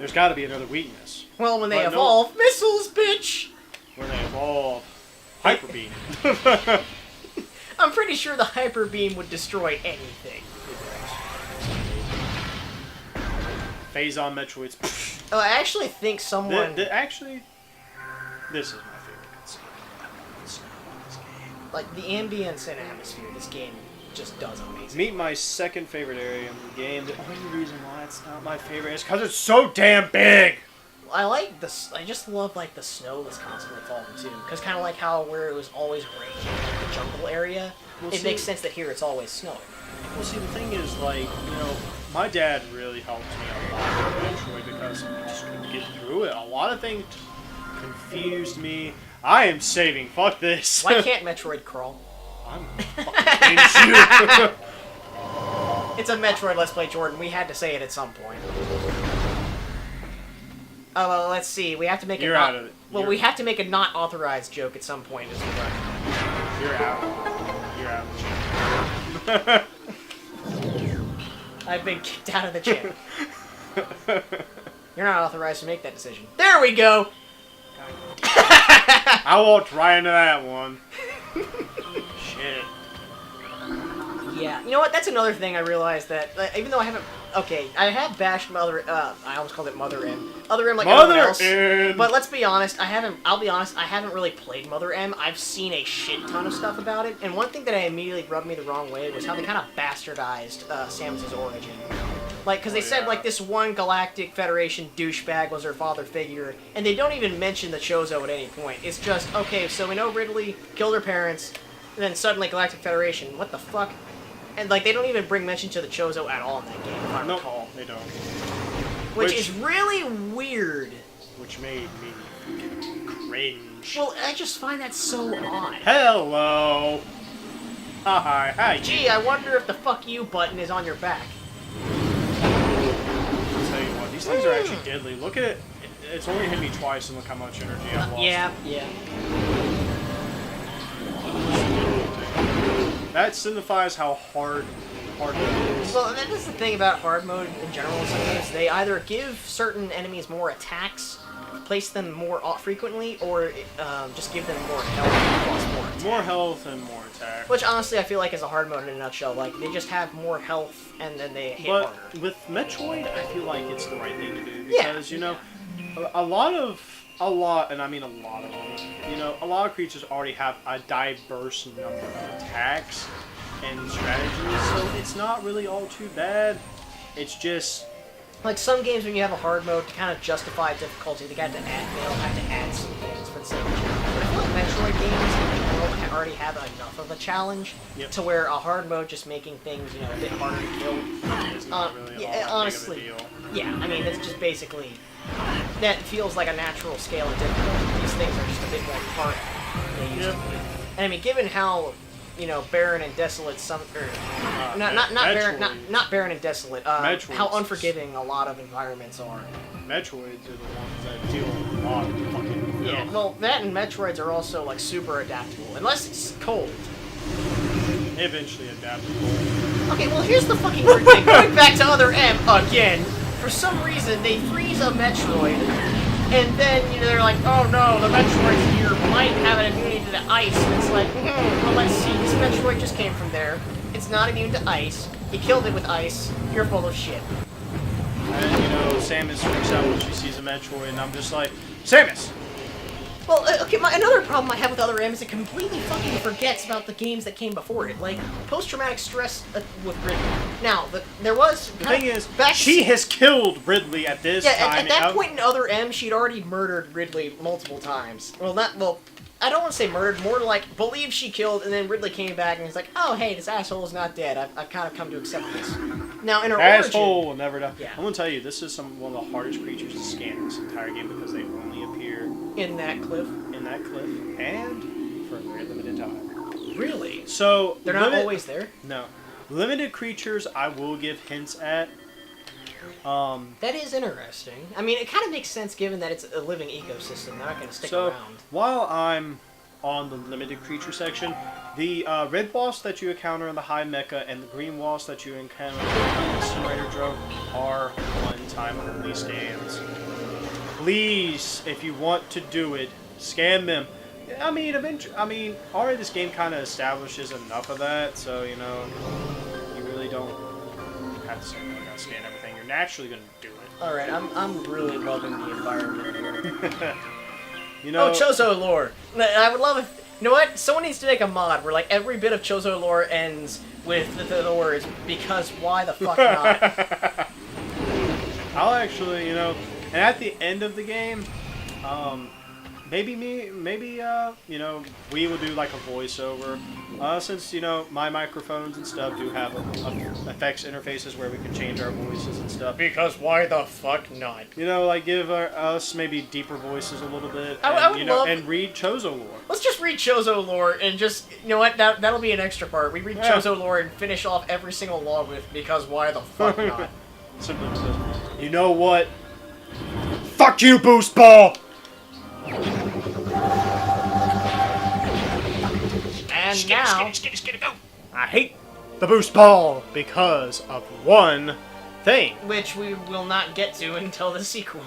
There's got to be another weakness. Well, when they evolve, missiles, bitch! When they evolve, Hyper Beam. I'm pretty sure the Hyper Beam would destroy anything. Phase on Metroids. Oh, I actually think someone... Actually, this is my favorite cutscene. Snow in this game. Like, the ambience and atmosphere, this game just does amazing. Meet my second favorite area in the game. The only reason why it's not my favorite is because it's so damn big! I like this. I just love like the snow that's constantly falling too, because kind of like how where it was always raining in the jungle area, it makes sense that here it's always snowing. Well, see, the thing is, like, you know, my dad really helped me a lot with Metroid because I just couldn't get through it. A lot of things confused me. I am saving. Fuck this. Why can't Metroid crawl? I'm fucking you. It's a Metroid Let's Play, Jordan. We had to say it at some point. Oh, well, let's see. We have to make You're out of it. Well, we have to make a not authorized joke at some point as well. You're out. You're out. I've been kicked out of the channel. You're not authorized to make that decision. There we go! I walked right into that one. Shit. Yeah. You know what? That's another thing I realized that, even though I haven't... Okay, I have bashed Mother... I almost called it Mother M. Other M like everyone else. M. But let's be honest, I'll be honest, I haven't really played Mother M. I've seen a shit ton of stuff about it, and one thing that immediately rubbed me the wrong way was how they kind of bastardized Samus's origin. Like, because they said, like, this one Galactic Federation douchebag was her father figure, and they don't even mention the Chozo at any point. It's just, okay, so we know Ridley killed her parents, and then suddenly Galactic Federation. What the fuck? And, like, they don't even bring mention to the Chozo at all in that game, if I recall. They don't. Which is really weird. Which made me cringe. Well, I just find that so odd. Hello! Hi. Gee, I wonder if the fuck you button is on your back. I'll tell you what, these things are actually deadly. Look at it. It's only hit me twice and look how much energy I've lost. Yeah. That signifies how hard it is. Well, that is the thing about hard mode in general. Sometimes they either give certain enemies more attacks, place them more frequently, or just give them more health plus more attack. More health and more attack. Which honestly, I feel like is a hard mode in a nutshell. Like they just have more health and then they hit harder. But with Metroid, I feel like it's the right thing to do because you know, a lot of them, you know, a lot of creatures already have a diverse number of attacks and strategies, so it's not really all too bad. It's just... Like some games when you have a hard mode, to kind of justify difficulty, they have to add some things for the sake of challenge. But I feel like Metroid games in general already have enough of a challenge to where a hard mode just making things, you know, a bit harder to kill. It's not really honestly, big of a deal. Yeah, I mean, it's just basically... That feels like a natural scale of difficulty. These things are just a bit more hard than they used to be. And I mean, given how, you know, barren and desolate not barren and desolate, how unforgiving a lot of environments are. Metroids are the ones that deal with a lot of fucking... Yeah, well, that and Metroids are also, like, super adaptable. Unless it's cold. They eventually adapt to cold. Okay, well, here's the fucking weird thing. Going back to Other M again. For some reason, they freeze a Metroid, and then, you know, they're like, oh no, the Metroids here might have an immunity to the ice. And it's like, well, let's see, this Metroid just came from there. It's not immune to ice. You killed it with ice. You're full of shit. And, you know, Samus freaks out when she sees a Metroid, and I'm just like, Samus! Well, okay, another problem I have with Other M is it completely fucking forgets about the games that came before it. Like, post-traumatic stress with Ridley. Now, there was... The thing is, she has killed Ridley at this time. At that point in Other M, she'd already murdered Ridley multiple times. Well, I don't want to say murdered, more like, believed she killed, and then Ridley came back and he's like, oh, hey, this asshole is not dead. I've kind of come to accept this. Now, in her asshole will never die. Yeah. I'm going to tell you, this is one of the hardest creatures to scan in this entire game because they only appear... In that cliff? In that cliff, and for a very limited time. Really? So... They're not always there? No. Limited creatures, I will give hints at. That is interesting. I mean, it kind of makes sense given that it's a living ecosystem. They're not going to stick around. While I'm on the limited creature section, the red boss that you encounter in the high mecha and the green boss that you encounter in the incinerator drone are one-time only scans. please, if you want to do it, scan them. I mean, already this game kind of establishes enough of that, so you know, you really don't have to say, "Oh, I gotta scan everything." You're naturally gonna do it. All right, I'm really loving the environment here. You know, oh, Chozo lore. I would love if you know what someone needs to make a mod where like every bit of Chozo lore ends with the words "because why the fuck not." I'll actually, you know, and at the end of the game, maybe you know, we will do like a voiceover, since, you know, my microphones and stuff do have effects interfaces where we can change our voices and stuff. Because why the fuck not? You know, like give us maybe deeper voices a little bit, and, I would you know, love... and read Chozo lore. Let's just read Chozo lore and just, you know what, that'll be an extra part. We read Chozo lore and finish off every single log with because why the fuck not? Simply because, you know what? Fuck you, Boost Ball! And now, I hate the Boost Ball because of one thing. which we will not get to until the sequel.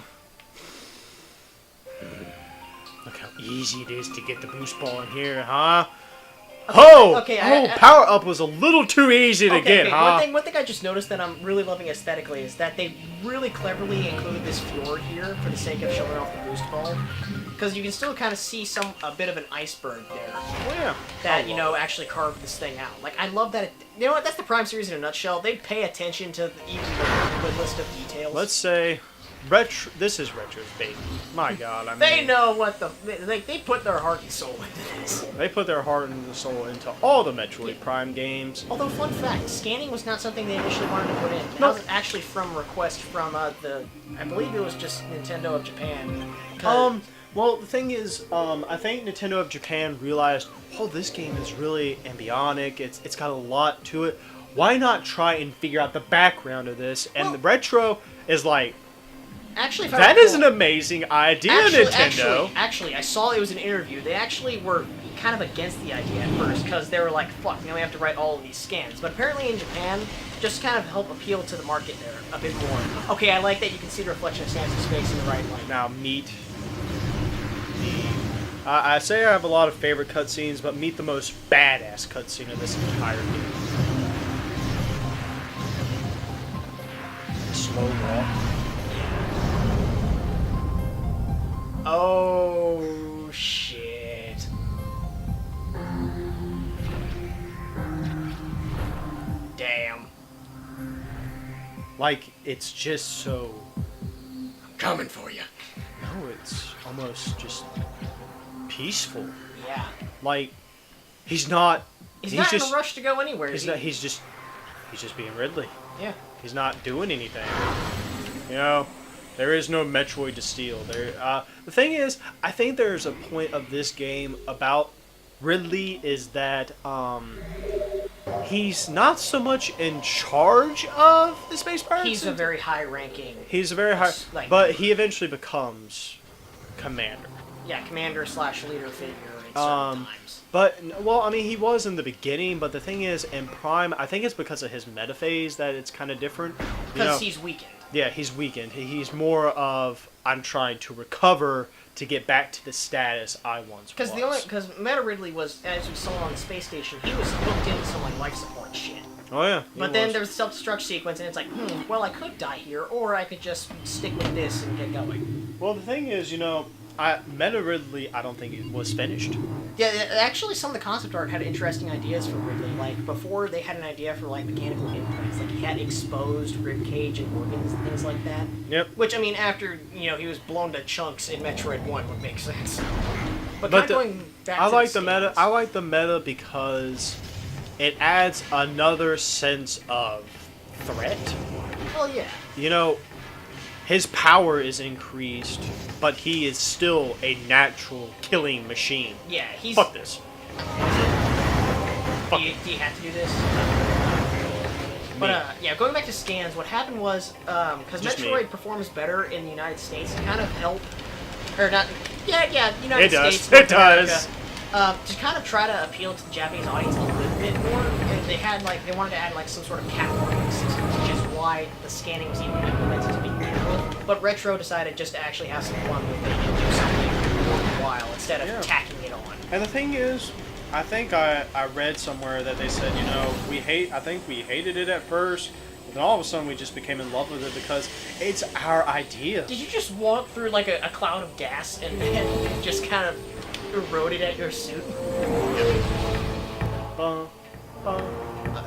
Look how easy it is to get the Boost Ball in here, huh? Power Up was a little too easy to get, huh? One thing I just noticed that I'm really loving aesthetically is that they really cleverly included this fjord here for the sake of showing off the Boost Ball. Because you can still kind of see a bit of an iceberg there. Oh, yeah. That, you know, actually carved this thing out. Like, I love that. You know what? That's the Prime series in a nutshell. They pay attention to even the list of details. Let's say, this is Retro's baby. My God, I mean. They know what they put their heart and soul into this. They put their heart and soul into all the Metroid Prime games. Although, fun fact, scanning was not something they initially wanted to put in. That was actually from request from I believe it was just Nintendo of Japan. Well, the thing is, I think Nintendo of Japan realized, oh, this game is really embryonic. It's got a lot to it. Why not try and figure out the background of this? And the Retro is like, actually, that is an amazing idea, Nintendo. Actually, I saw it was an interview. They actually were kind of against the idea at first because they were like, fuck, now we have to write all of these scans. But apparently in Japan, just kind of help appeal to the market there a bit more. Okay, I like that you can see the reflection of Samus's face in the right light. Now, meet I say I have a lot of favorite cutscenes, but meet the most badass cutscene of this entire game. Slow walk. Oh, shit. Damn. Like, it's just so... I'm coming for you. No, it's almost just peaceful. Yeah. Like, he's not in a rush to go anywhere. He's just being Ridley. Yeah. He's not doing anything. You know, there is no Metroid to steal. The thing is, I think there's a point of this game about Ridley is that he's not so much in charge of the space pirates. He's a very high-ranking. He's a very high, but he eventually becomes commander. Yeah, commander/leader figure at certain times. But, well, I mean, he was in the beginning, but the thing is, in Prime, I think it's because of his meta phase that it's kind of different. Because he's weakened. Yeah, he's weakened. He's more of, I'm trying to recover to get back to the status I once was. Because Meta Ridley was, as we saw on the space station, he was hooked into some, like, life support shit. Oh, yeah. But then there's the self-destruct sequence, and it's like, well, I could die here, or I could just stick with this and get going. Well, the thing is, you know, Meta Ridley, I don't think it was finished. Yeah, actually, some of the concept art had interesting ideas for Ridley. Like, before, they had an idea for, like, mechanical implants. Like, he had exposed rib cage and organs and things like that. Yep. Which, I mean, after, you know, he was blown to chunks in Metroid 1 would make sense. But going back I like the meta. I like the meta because it adds another sense of threat. Well, yeah. You know, his power is increased, but he is still a natural killing machine. Yeah, he's... Fuck this. Do you have to do this? But, yeah, going back to scans, what happened was, because Metroid performs better in the United States, it kind of helped... Or not... Yeah, United States. It does. To kind of try to appeal to the Japanese audience a little bit more, they wanted to add, like, some sort of catwalking system, which is why the scanning was even implemented to begin with. But Retro decided just to actually have some fun with it and do something worthwhile instead of tacking it on. And the thing is, I think I read somewhere that they said, you know, I think we hated it at first, but then all of a sudden we just became in love with it because it's our idea. Did you just walk through like a cloud of gas and just kind of eroded at your suit?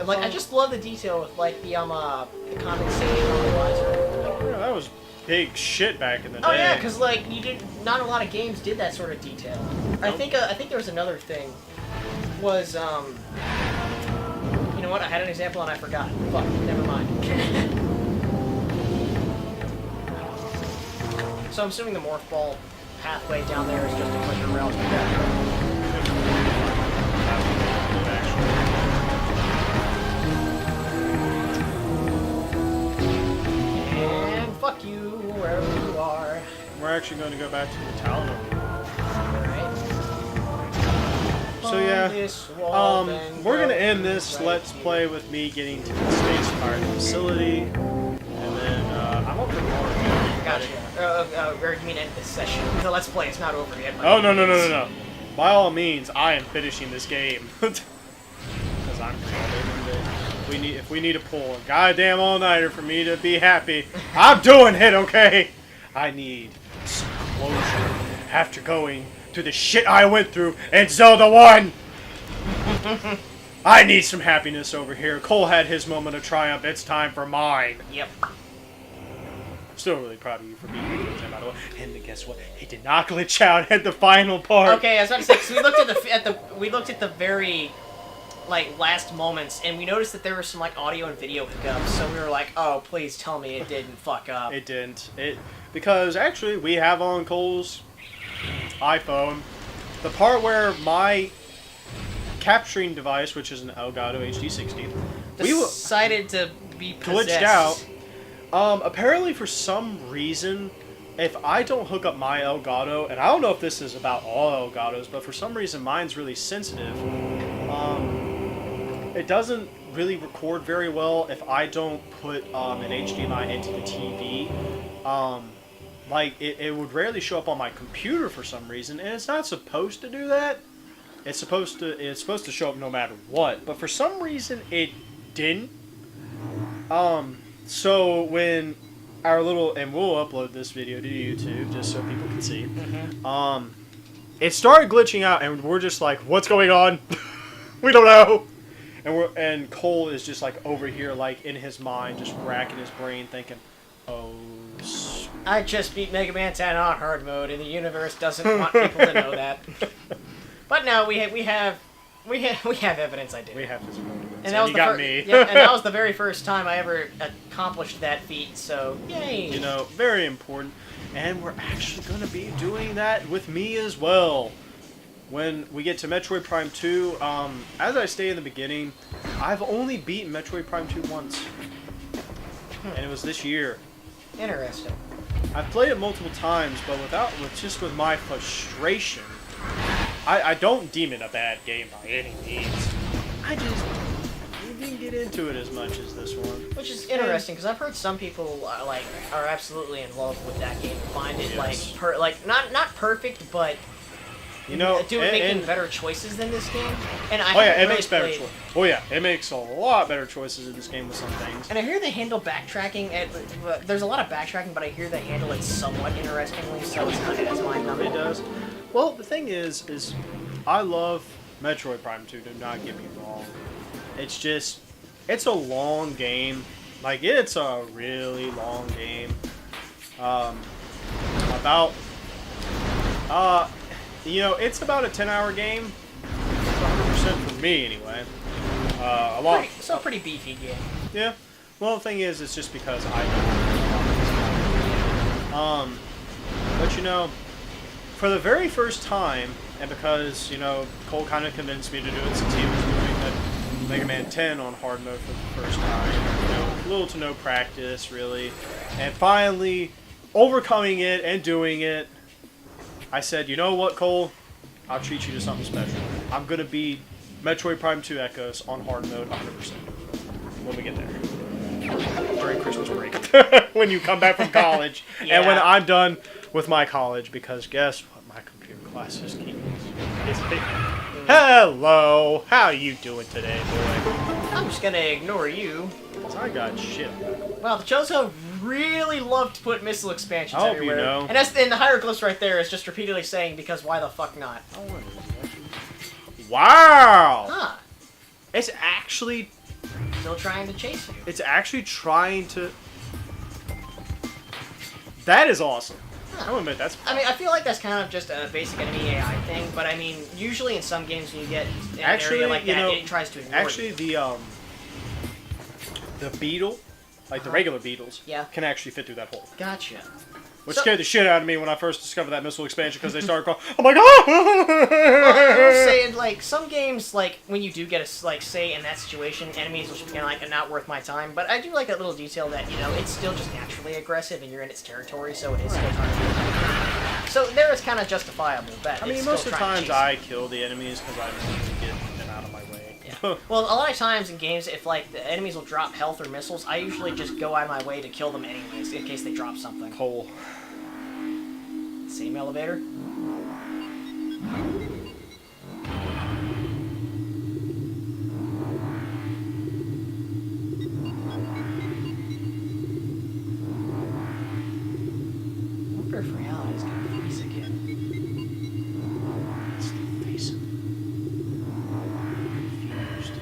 Like I just love the detail with like the condensation analyzer. Yeah, that was big shit back in the day. Oh yeah, because like not a lot of games did that sort of detail. I think there was another thing. Was you know what? I had an example and I forgot. Fuck, never mind. So I'm assuming the morph ball pathway down there is just a quicker route to that. And fuck you, wherever you are. We're actually going to go back to the town. So yeah, we're gonna end this Let's Play with me getting to the Space Pirate facility, and then I'm up for more. Gotcha. Or you mean end this session? The Let's Play is not over yet. Oh no! By all means, I am finishing this game because I'm if we need to pull a goddamn all-nighter for me to be happy, I'm doing it. Okay, I need some closure after going to the shit I went through in Zelda 1! I need some happiness over here. Cole had his moment of triumph. It's time for mine. Yep. Still really proud of you for being here, by the way. And guess what? He did not glitch out at the final part. Okay, I was about to say, cause we looked at the very like last moments, and we noticed that there were some like audio and video hiccups. So we were like, oh, please tell me it didn't fuck up. It didn't. Because actually we have on Cole's iPhone the part where my capturing device, which is an Elgato HD60, decided to be possessed. Glitched out. Apparently for some reason, if I don't hook up my Elgato, and I don't know if this is about all Elgatos, but for some reason mine's really sensitive. It doesn't really record very well if I don't put an HDMI into the TV. Like, it would rarely show up on my computer for some reason, and it's not supposed to do that. It's supposed to show up no matter what, but for some reason it didn't. So when our and we'll upload this video to YouTube just so people can see. It started glitching out, and we're just like, what's going on? We don't know. And Cole is just like over here, like in his mind, just racking his brain, thinking, oh. I just beat Mega Man 10 on hard mode, and the universe doesn't want people to know that. But no, we have evidence I did. We have physical evidence. And that was me. Yeah, and that was the very first time I ever accomplished that feat. So yay! You know, very important. And we're actually going to be doing that with me as well. When we get to Metroid Prime 2, as I stated in the beginning, I've only beaten Metroid Prime 2 once. And it was this year. Interesting. I've played it multiple times, but with my frustration, I don't deem it a bad game by any means. I just didn't get into it as much as this one. Which is interesting, because I've heard some people are absolutely in love with that game, find it not perfect, but making better choices than this game. And it makes better choices. Oh yeah, it makes a lot better choices in this game with some things. And I hear they handle backtracking. There's a lot of backtracking, but I hear they handle it somewhat interestingly, so it's not as mind-numbing. It does. Well, the thing is I love Metroid Prime 2. Do not get me wrong. It's just, it's a long game. Like, it's a really long game. It's about a 10-hour game. 100% for me, anyway. Pretty beefy game. Yeah. Well, the thing is, it's just because I don't. But for the very first time, and because Cole kind of convinced me to do it since he was doing the Mega Man 10 on hard mode for the first time. Little to no practice, really, and finally overcoming it and doing it. I said, you know what, Cole? I'll treat you to something special. I'm going to beat Metroid Prime 2 Echoes on hard mode 100% when we get there. during Christmas break when you come back from college, Yeah. and when I'm done with my college, because guess what, my computer classes keep is big. Hello, how you doing today, boy? I'm just gonna ignore you. 'Cause I got shit. Well, the Chozo really love to put missile expansions I hope you everywhere. know. And the hieroglyphs right there is just repeatedly saying, because why the fuck not? Wow! Huh. It's actually Still trying to chase you. It's actually trying to... That is awesome. Huh. I'll admit, that's... I mean, I feel like that's kind of just a basic enemy AI thing, but I mean, usually in some games when you get an area like that, it tries to ignore actually, you. the beetle, like the regular beetles, Yeah. can actually fit through that hole. Gotcha. Which So- scared the shit out of me when I first discovered that missile expansion, because they started crying, oh my god! Well, I was saying, like, some games, like, when you do get a, like, say, in that situation, enemies will just be kind of, like, not worth my time, but I do like that little detail that, you know, it's still just naturally aggressive and you're in its territory, so it is still targeted. So there is kind of justifiable that I mean, it's most still of the trying to times chase I kill the enemies because I want to get them out of my way. Yeah. Well, a lot of times in games, if, like, the enemies will drop health or missiles, I usually just go out of my way to kill them anyways, in case they drop something. Coal. Same elevator? I wonder if reality is going to freeze again. It's the face of confused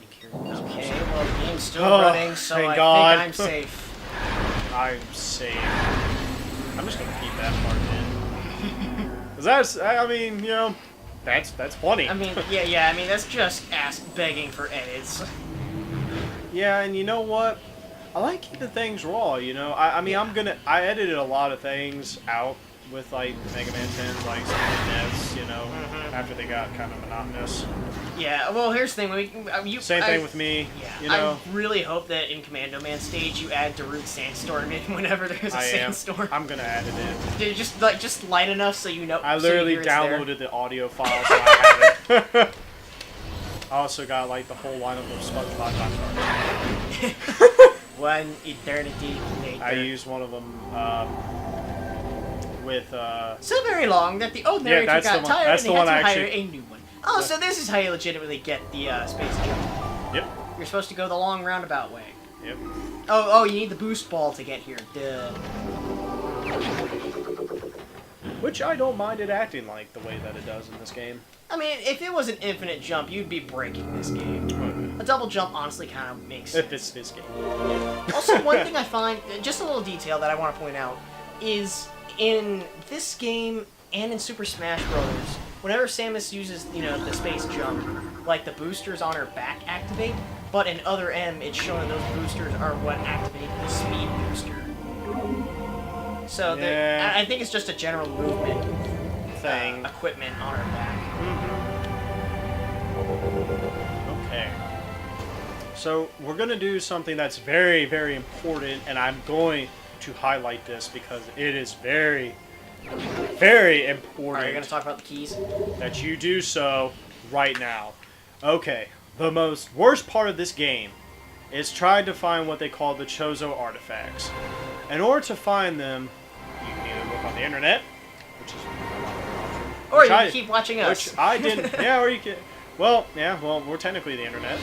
and curious. Okay, well, the game's still Oh, running, so thank I God. think I'm safe. I'm safe. I'm just gonna keep that part in. 'Cause that's, I mean, you know, that's funny. I mean, yeah, I mean, that's just begging for edits. Yeah, and you know what? I like keeping things raw, you know? I mean, I edited a lot of things out with, like, Mega Man 10's, like, some of the deaths, you know, after they got kind of monotonous. Yeah, well, here's the thing. Same thing with me, Yeah, you know? I really hope that in Commando Man stage you add Darude Sandstorm in whenever there's a sandstorm. I'm gonna add it in. Dude, just light enough so you know. I so you literally hear it's there. downloaded the audio file, so I have it. I also got, like, the whole lineup of SpongeBob cartoons. One eternity later. I used one of them, with, So very long that the old narrator that's got the one- tired that's and the they had one to I hire actually- a new one. Oh, so this is how you legitimately get the space jump. Yep. You're supposed to go the long roundabout way. Yep. Oh, you need the boost ball to get here. Duh. Which I don't mind it acting like the way that it does in this game. I mean, if it was an infinite jump, you'd be breaking this game. A double jump honestly kind of makes sense. If it's this game. Also, one thing I find, just a little detail that I want to point out, is in this game and in Super Smash Bros., whenever Samus uses, you know, the space jump, like the boosters on her back activate, but in Other M, it's shown that those boosters are what activate the speed booster. So Yeah. I think it's just a general movement Thing. equipment on her back. Okay. So we're gonna do something that's very, very important, and I'm going to highlight this because it is very, very important. Are you going to talk about the keys? That you do so right now. Okay, the worst part of this game is trying to find what they call the Chozo artifacts. In order to find them, you can either look on the internet, which is Or which you I- can keep watching us. which I didn't. Yeah, or you can. Well, yeah. Well, we're technically the internet.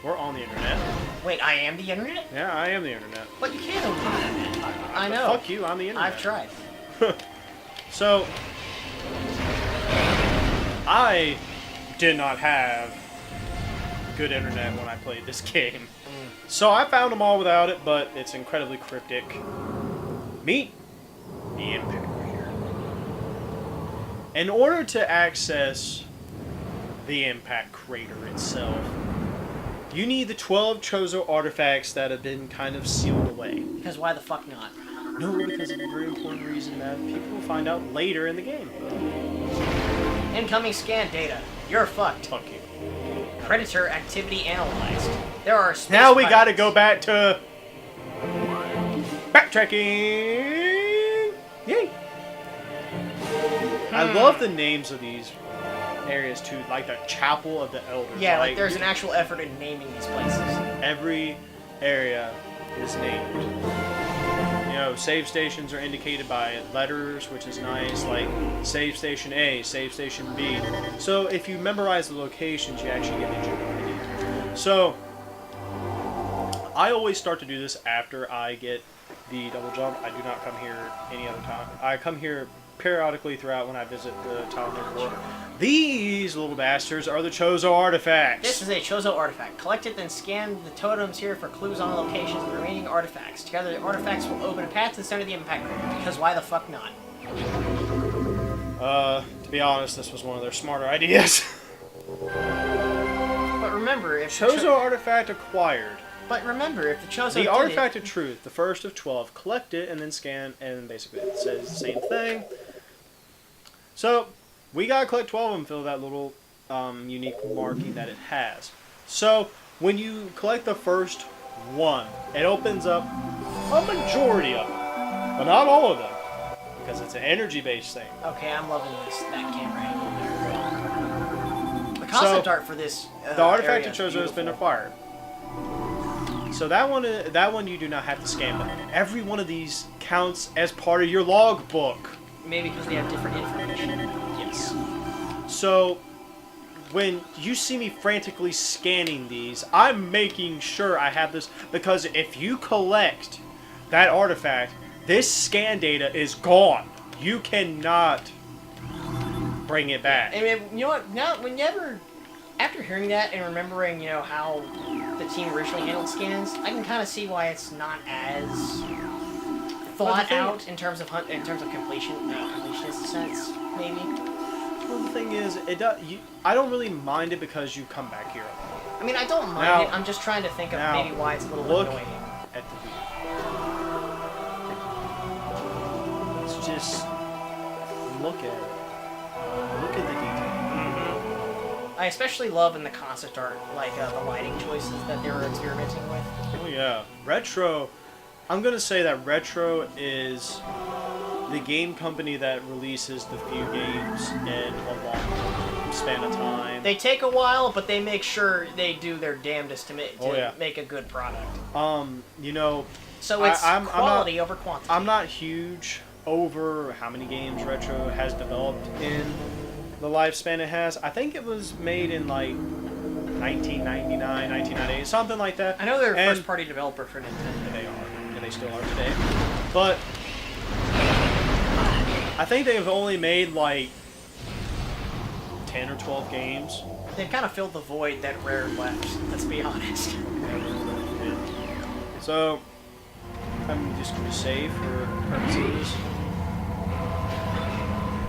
We're on the internet. Wait, I am the internet? Yeah, I am the internet. But you can't open the internet. I know. Fuck you, I'm the internet. I've tried. So, I did not have good internet when I played this game. So I found them all without it, but it's incredibly cryptic. Meet the impact crater. In order to access the impact crater itself, you need the 12 Chozo artifacts that have been kind of sealed away. Because why the fuck not? No, because of a very important reason that people will find out later in the game. Incoming scan data. You're fucked. Fuck you. Predator activity analyzed. There are space Now we pirates. gotta go back to backtracking. Yay! I love the names of these areas too, like the Chapel of the Elders. Yeah, like there's an actual effort in naming these places. every area is named. You know, save stations are indicated by letters, which is nice, like save station A, save station B. So if you memorize the locations, you actually get the general idea. So I always start to do this after I get the double jump. I do not come here any other time. I come here periodically throughout when I visit the Town of War. These little bastards are the Chozo artifacts. This is a Chozo artifact. Collect it, then scan the totems here for clues on the locations of the remaining artifacts. Together, the artifacts will open a path to the center of the impact crater, because why the fuck not? To be honest, this was one of their smarter ideas. But remember, if Chozo artifact acquired. But remember, if the Chozo The artifact of truth, the first of 12, collect it and then scan, and basically it says the same thing. So, we gotta collect 12 of them, fill that little unique marking that it has. So, when you collect the first one, it opens up a majority of them, but not all of them, because it's an energy-based thing. Okay, I'm loving that camera angle there. The concept art for this the artifact of area is Chozo has been beautiful. acquired. So that one you do not have to scan, but every one of these counts as part of your logbook. Maybe because they have different information. Yes. So when you see me frantically scanning these, I'm making sure I have this, because if you collect that artifact, this scan data is gone. You cannot bring it back. I mean, you know what? Now, after hearing that and remembering, you know, how the team originally handled scans, I can kind of see why it's not as thought out in terms of completion, completionist sense, maybe. Well, the thing is, I don't really mind it because you come back here. I mean, I don't mind it. I'm just trying to think of maybe why it's a little annoying. At the view. Let's just look at it. Look at the detail. I especially love in the concept art, like the lighting choices that they were experimenting with. Oh yeah, Retro. I'm gonna say that Retro is the game company that releases the few games in a long span of time. They take a while, but they make sure they do their damnedest to make a good product. You know. So it's quality over quantity. I'm not huge over how many games Retro has developed in the lifespan it has. I think it was made in like 1999, 1998, something like that. I know they're a first-party developer for Nintendo. They are, and they still are today. But I think they've only made like 10 or 12 games. They've kind of filled the void that Rare left, let's be honest. So, I'm just going to save for purposes.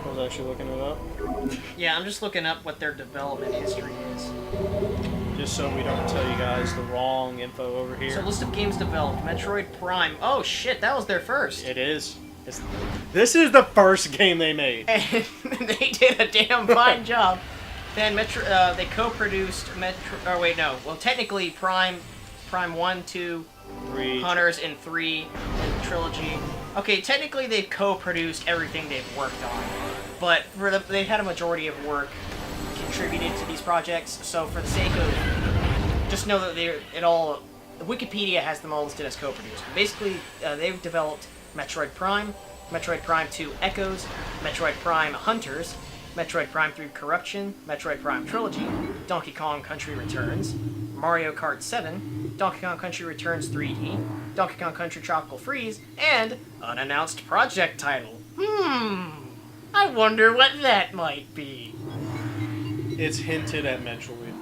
I was actually looking it up. Yeah, I'm just looking up what their development history is. Just so we don't tell you guys the wrong info over here. So, list of games developed. Metroid Prime. Oh shit, that was their first. It is. This is the first game they made. And they did a damn fine job. Then they co-produced Well, technically Prime 1, 2, 3, Hunters, and 3, and Trilogy. Okay, technically they've co-produced everything they've worked on, but they've had a majority of work contributed to these projects. So for the sake of, just know that Wikipedia has them all listed as co-produced. Basically, they've developed Metroid Prime, Metroid Prime 2 Echoes, Metroid Prime Hunters, Metroid Prime 3 Corruption, Metroid Prime Trilogy, Donkey Kong Country Returns, Mario Kart 7, Donkey Kong Country Returns 3D, Donkey Kong Country Tropical Freeze, and unannounced project title. I wonder what that might be. It's hinted at Metroid